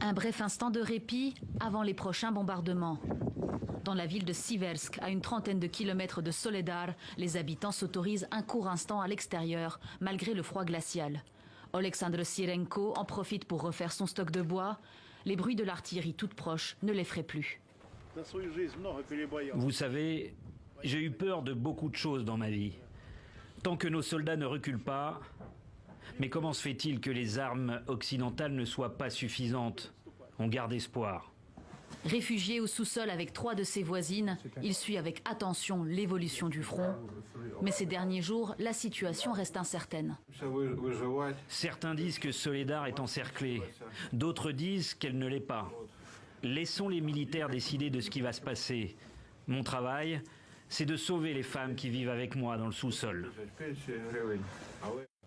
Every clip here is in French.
Un bref instant de répit avant les prochains bombardements. Dans la ville de Siversk, à une trentaine de kilomètres de Soledar, les habitants s'autorisent un court instant à l'extérieur, malgré le froid glacial. Oleksandr Sirenko en profite pour refaire son stock de bois. Les bruits de l'artillerie toute proche ne l'effraient plus. Vous savez, j'ai eu peur de beaucoup de choses dans ma vie. Tant que nos soldats ne reculent pas, mais comment se fait-il que les armes occidentales ne soient pas suffisantes? On garde espoir. Réfugié au sous-sol avec 3 de ses voisines, il suit avec attention l'évolution du front. Mais ces derniers jours, la situation reste incertaine. Certains disent que Soledar est encerclée, d'autres disent qu'elle ne l'est pas. Laissons les militaires décider de ce qui va se passer. Mon travail, c'est de sauver les femmes qui vivent avec moi dans le sous-sol.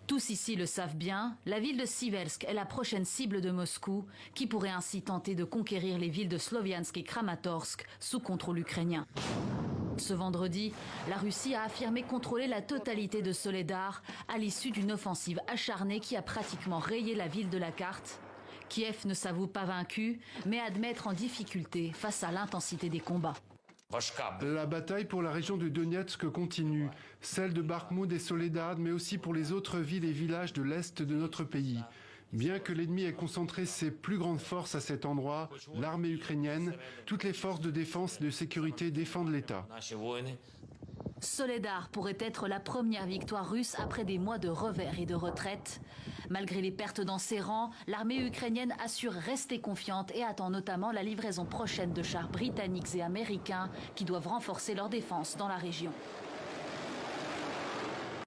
Tous ici le savent bien, la ville de Siversk est la prochaine cible de Moscou, qui pourrait ainsi tenter de conquérir les villes de Sloviansk et Kramatorsk sous contrôle ukrainien. Ce vendredi, la Russie a affirmé contrôler la totalité de Soledar à l'issue d'une offensive acharnée qui a pratiquement rayé la ville de la carte. Kiev ne s'avoue pas vaincu, mais admet être en difficulté face à l'intensité des combats. La bataille pour la région de Donetsk continue, celle de Bakhmout et Soledar, mais aussi pour les autres villes et villages de l'Est de notre pays. Bien que l'ennemi ait concentré ses plus grandes forces à cet endroit, l'armée ukrainienne, toutes les forces de défense et de sécurité défendent l'État. Soledar pourrait être la première victoire russe après des mois de revers et de retraite. Malgré les pertes dans ses rangs, l'armée ukrainienne assure rester confiante et attend notamment la livraison prochaine de chars britanniques et américains qui doivent renforcer leur défense dans la région.